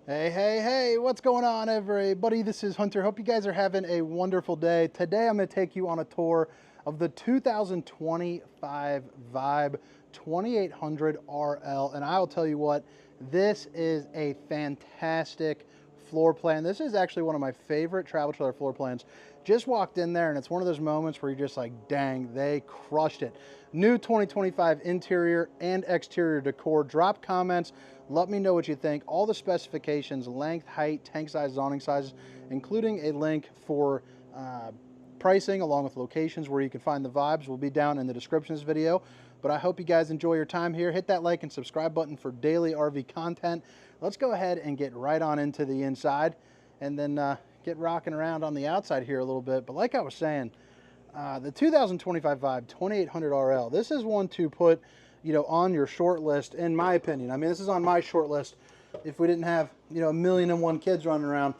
Hey, hey, hey, what's going on, everybody? This is Hunter. Hope you guys are having a wonderful day. Today, I'm going to take you on a tour of the 2025 Vibe 2800 RL. And I'll tell you what, this is a fantastic floor plan. This is actually one of my favorite travel trailer floor plans. Just walked in there, and it's one of those moments where you're just like, dang, they crushed it. New 2025 interior and exterior decor. Drop comments. Let me know what you think. All the specifications, length, height, tank size, awning sizes, including a link for pricing along with locations where you can find the vibes will be down in the description of this video. But I hope you guys enjoy your time here. Hit that like and subscribe button for daily RV content. Let's go ahead and get right on into the inside and then get rocking around on the outside here a little bit. But like I was saying, the 2025 Vibe 2800 RL, this is one to put, on your short list, in my opinion. I mean, this is on my short list if we didn't have, a million and one kids running around.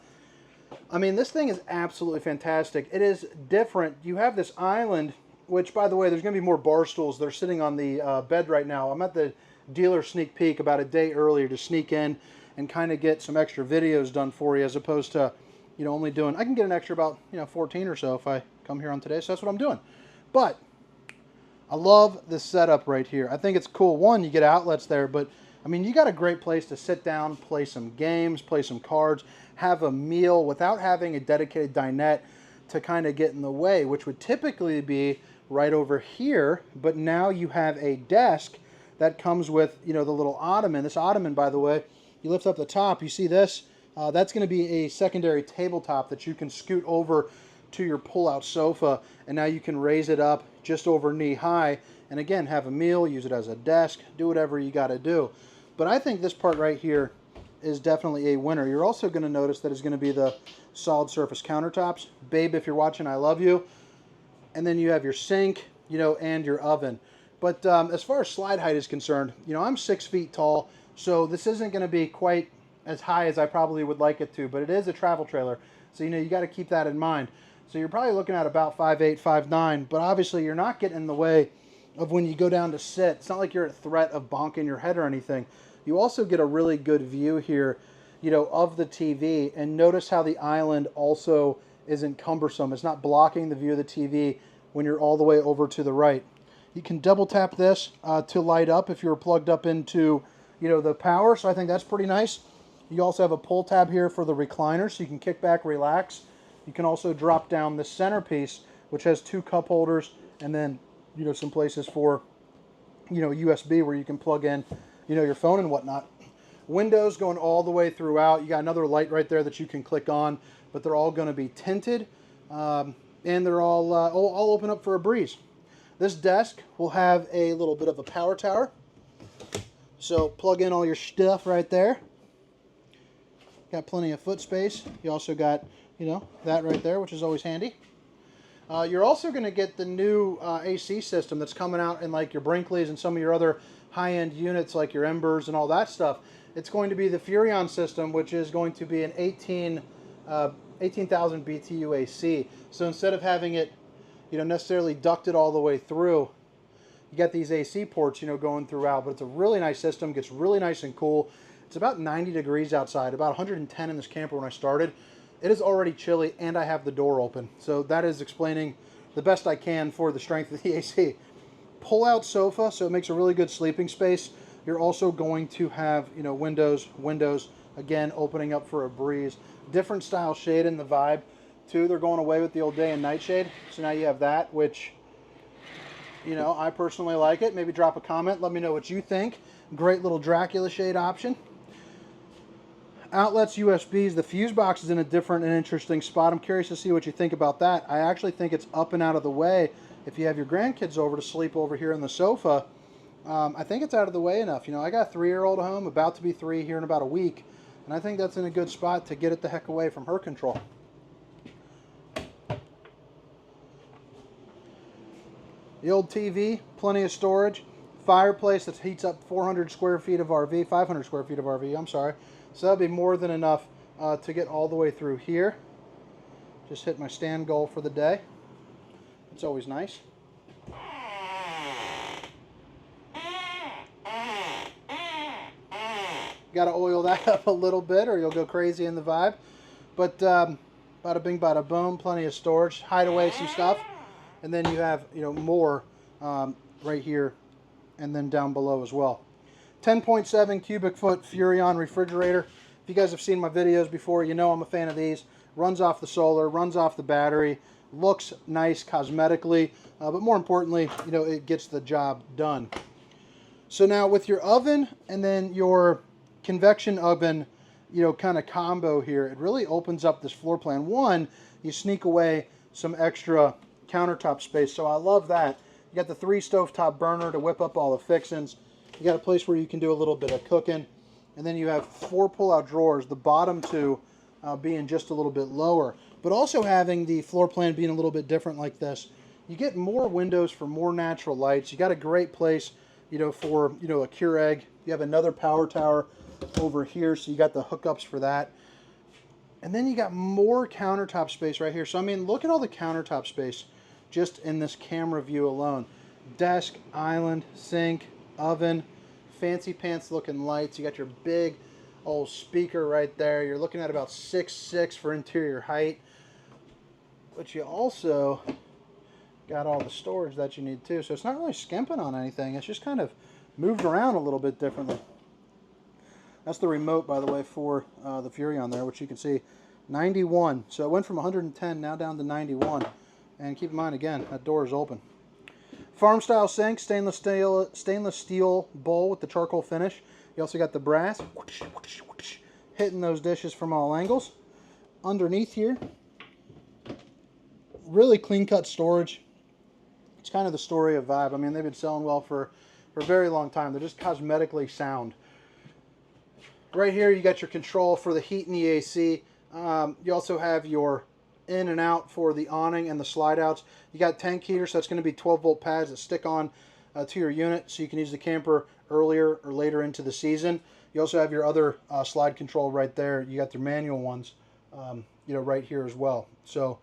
I mean, this thing is absolutely fantastic. It is different. You have this island, which, by the way, there's going to be more bar stools. They're sitting on the bed right now. I'm at the dealer sneak peek about a day earlier to sneak in and kind of get some extra videos done for you, as opposed to, only doing, I can get an extra about, 14 or so if I come here on today. So that's what I'm doing. But I love this setup right here. I think it's cool. One, you get outlets there, but I mean, you got a great place to sit down, play some games, play some cards, have a meal without having a dedicated dinette to kind of get in the way, which would typically be right over here. But now you have a desk that comes with, the little ottoman. This ottoman, by the way, you lift up the top, you see this? That's going to be a secondary tabletop that you can scoot over to your pull-out sofa, and now you can raise it up just over knee high, and again, have a meal, use it as a desk, do whatever you got to do. But I think this part right here is definitely a winner. You're also going to notice that it's going to be the solid surface countertops. Babe, if you're watching, I love you. And then you have your sink, and your oven. But as far as slide height is concerned, I'm 6 feet tall, so this isn't going to be quite as high as I probably would like it to, but it is a travel trailer, so you got to keep that in mind. So you're probably looking at about 5'8", 5'9", but obviously you're not getting in the way of when you go down to sit. It's not like you're at threat of bonking your head or anything. You also get a really good view here, of the TV, and notice how the island also isn't cumbersome. It's not blocking the view of the TV when you're all the way over to the right. You can double tap this to light up if you're plugged up into, the power, so I think that's pretty nice. You also have a pull tab here for the recliner, so you can kick back, relax. You can also drop down the centerpiece, which has 2 cup holders, and then, some places for, USB where you can plug in, your phone and whatnot. Windows going all the way throughout. You got another light right there that you can click on, but they're all going to be tinted, and they're all open up for a breeze. This desk will have a little bit of a power tower, so plug in all your stuff right there. Got plenty of foot space. You also got, that right there, which is always handy. You're also going to get the new AC system that's coming out in like your Brinkleys and some of your other high-end units like your Embers and all that stuff. It's going to be the Furrion system, which is going to be an 18,000 BTU AC. So instead of having it, necessarily ducted all the way through, you got these AC ports, going throughout. But it's a really nice system. Gets really nice and cool. It's about 90 degrees outside, about 110 in this camper when I started. It is already chilly, and I have the door open. So that is explaining the best I can for the strength of the AC. Pull-out sofa, so it makes a really good sleeping space. You're also going to have, windows, again, opening up for a breeze. Different style shade in the Vibe, too. They're going away with the old day and night shade. So now you have that, which, I personally like it. Maybe drop a comment. Let me know what you think. Great little Dracula shade option. Outlets, USBs. The fuse box is in a different and interesting spot. I'm curious to see what you think about that. I actually think it's up and out of the way. If you have your grandkids over to sleep over here on the sofa, I think it's out of the way enough. I got a 3-year-old at home, about to be 3 here in about a week, and I think that's in a good spot to get it the heck away from her control. The old TV, plenty of storage. Fireplace that heats up 400 square feet of RV, 500 square feet of RV, I'm sorry. So that'll be more than enough to get all the way through here. Just hit my stand goal for the day. It's always nice. You got to oil that up a little bit or you'll go crazy in the Vibe. But bada bing, bada boom, plenty of storage, hide away some stuff. And then you have, more right here and then down below as well. 10.7 cubic foot Furrion refrigerator. If you guys have seen my videos before, you know I'm a fan of these. Runs off the solar, runs off the battery, looks nice cosmetically, but more importantly, it gets the job done. So now with your oven and then your convection oven, kind of combo here, it really opens up this floor plan. One, you sneak away some extra countertop space, so I love that. You got the 3 stovetop burner to whip up all the fixings. You got a place where you can do a little bit of cooking. And then you have 4 pull-out drawers, the bottom 2 being just a little bit lower. But also having the floor plan being a little bit different like this. You get more windows for more natural lights. You got a great place, for, a Keurig. You have another power tower over here, so you got the hookups for that. And then you got more countertop space right here. So, I mean, look at all the countertop space just in this camera view alone. Desk, island, sink, oven, fancy pants looking lights. You got your big old speaker right there. You're looking at about 6'6" for interior height. But you also got all the storage that you need too. So it's not really skimping on anything. It's just kind of moved around a little bit differently. That's the remote, by the way, for the Furrion there, which you can see 91. So it went from 110 now down to 91. And keep in mind, again, that door is open. Farm style sink, stainless steel bowl with the charcoal finish. You also got the brass whoosh, whoosh, whoosh, hitting those dishes from all angles. Underneath here, really clean cut storage. It's kind of the story of Vibe. I mean, they've been selling well for a very long time. They're just cosmetically sound. Right here, you got your control for the heat and the AC. You also have your in and out for the awning and the slide outs. You got tank heater, so that's going to be 12-volt pads that stick on to your unit, so you can use the camper earlier or later into the season. You also have your other slide control right there. You got their manual ones, right here as well. So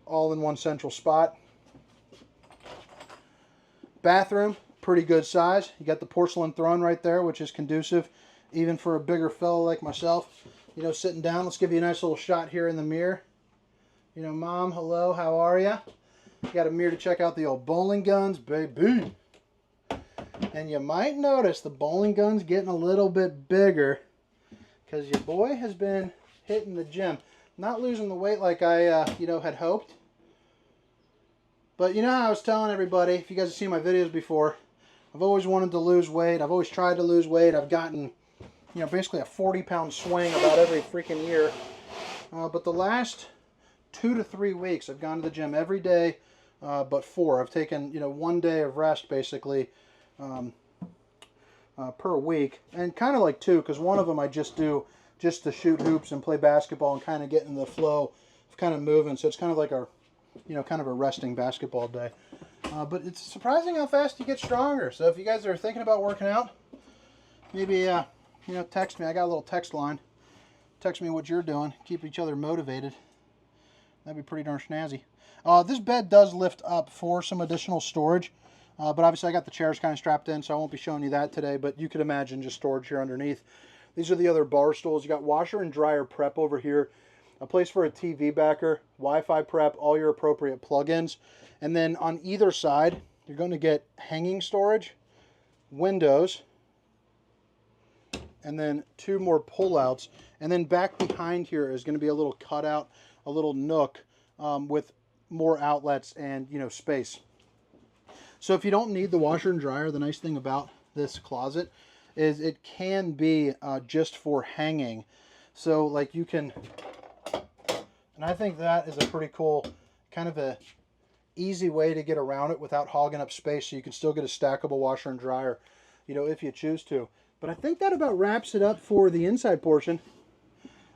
all in one central spot. Bathroom, pretty good size. You got the porcelain throne right there, which is conducive even for a bigger fellow like myself. Sitting down. Let's give you a nice little shot here in the mirror. Mom, hello, how are ya? You got a mirror to check out the old bowling guns, baby. And you might notice the bowling gun's getting a little bit bigger because your boy has been hitting the gym. Not losing the weight like I, had hoped. But how I was telling everybody, if you guys have seen my videos before, I've always wanted to lose weight. I've always tried to lose weight. I've gotten, basically a 40-pound swing about every freaking year. But the last 2 to 3 weeks, I've gone to the gym every day, but 4. I've taken, 1 day of rest, basically, per week. And kind of like 2, because one of them I just do just to shoot hoops and play basketball and kind of get in the flow of kind of moving. So it's kind of like a, kind of a resting basketball day. But it's surprising how fast you get stronger. So if you guys are thinking about working out, maybe, text me. I got a little text line. Text me what you're doing. Keep each other motivated. That'd be pretty darn snazzy. This bed does lift up for some additional storage. But obviously I got the chairs kind of strapped in, so I won't be showing you that today. But you could imagine just storage here underneath. These are the other bar stools. You got washer and dryer prep over here. A place for a TV backer, Wi-Fi prep, all your appropriate plugins. And then on either side, you're going to get hanging storage, windows, and then 2 more pullouts. And then back behind here is going to be a little cutout, a little nook with more outlets and, space. So if you don't need the washer and dryer, the nice thing about this closet is it can be just for hanging. So like you can, and I think that is a pretty cool kind of a easy way to get around it without hogging up space, so you can still get a stackable washer and dryer, if you choose to. But I think that about wraps it up for the inside portion.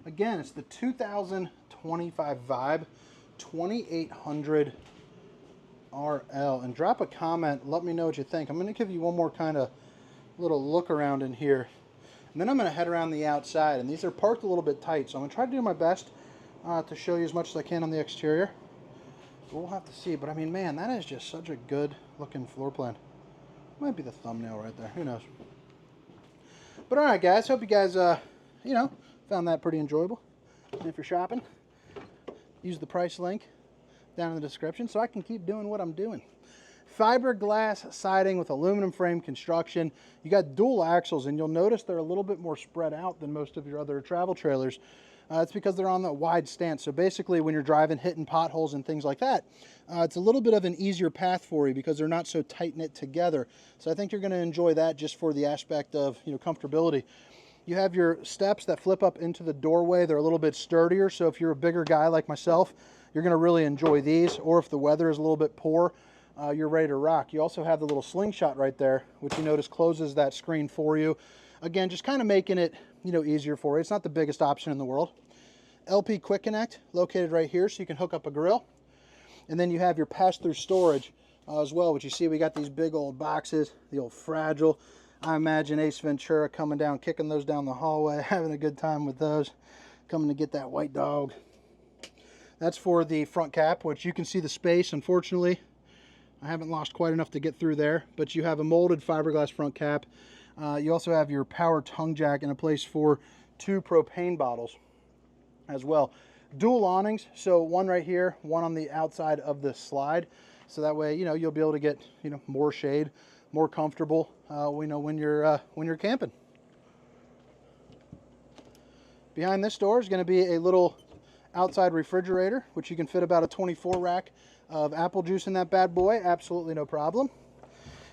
Again, it's the 2025 Vibe 2800 RL. And drop a comment. Let me know what you think. I'm going to give you one more kind of little look around in here. And then I'm going to head around the outside. And these are parked a little bit tight, so I'm going to try to do my best to show you as much as I can on the exterior. We'll have to see. But I mean, man, that is just such a good looking floor plan. Might be the thumbnail right there. Who knows? But all right, guys, hope you guys, you know, found that pretty enjoyable. And if you're shopping, use the price link down in the description so I can keep doing what I'm doing. Fiberglass siding with aluminum frame construction. You got dual axles, and you'll notice they're a little bit more spread out than most of your other travel trailers. It's because they're on the wide stance. So basically when you're driving, hitting potholes and things like that, it's a little bit of an easier path for you because they're not so tight knit together. So I think you're going to enjoy that just for the aspect of, you know, comfortability. You have your steps that flip up into the doorway. They're a little bit sturdier. So if you're a bigger guy like myself, you're going to really enjoy these. Or if the weather is a little bit poor, you're ready to rock. You also have the little slingshot right there, which you notice closes that screen for you. Again, just kind of making it, you know, easier for you. It's not the biggest option in the world. LP Quick Connect located right here, so you can hook up a grill. And then you have your pass-through storage as well, which you see we got these big old boxes, the old Fragile. I imagine Ace Ventura coming down, kicking those down the hallway, having a good time with those, coming to get that white dog. That's for the front cap, which you can see the space. Unfortunately, I haven't lost quite enough to get through there, but you have a molded fiberglass front cap. You also have your power tongue jack and a place for 2 propane bottles as well. Dual awnings, so one right here, one on the outside of the slide, so that way, you know, you'll be able to get, you know, more shade, more comfortable, you know, when you're camping. Behind this door is going to be a little outside refrigerator, which you can fit about a 24 rack of apple juice in that bad boy, absolutely no problem.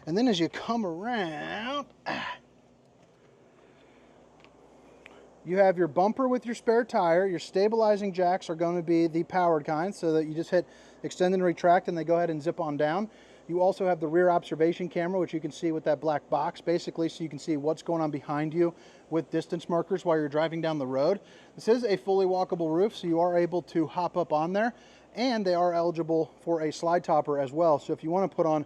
And then as you come around, you have your bumper with your spare tire. Your stabilizing jacks are going to be the powered kind, so that you just hit extend and retract and they go ahead and zip on down. You also have the rear observation camera, which you can see with that black box, basically, so you can see what's going on behind you with distance markers while you're driving down the road. This is a fully walkable roof, so you are able to hop up on there, and they are eligible for a slide topper as well. So if you want to put on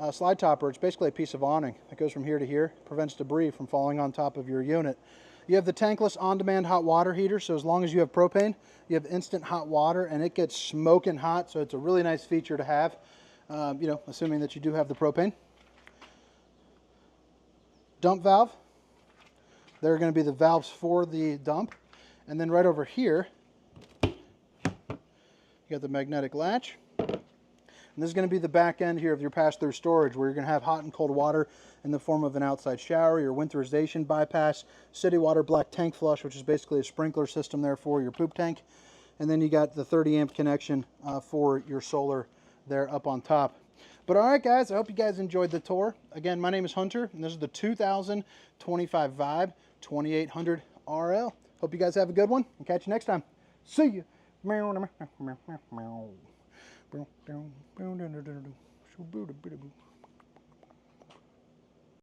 a slide topper, it's basically a piece of awning that goes from here to here, prevents debris from falling on top of your unit. You have the tankless on-demand hot water heater, so as long as you have propane, you have instant hot water, and it gets smoking hot, so it's a really nice feature to have, you know, assuming that you do have the propane. Dump valve. There are going to be the valves for the dump. And then right over here, you got the magnetic latch. And this is going to be the back end here of your pass-through storage, where you're going to have hot and cold water in the form of an outside shower, your winterization bypass, city water black tank flush, which is basically a sprinkler system there for your poop tank. And then you got the 30 amp connection for your solar there up on top. But all right, guys, I hope you guys enjoyed the tour. Again, my name is Hunter, and this is the 2025 Vibe 2800 RL. Hope you guys have a good one, and catch you next time. See ya.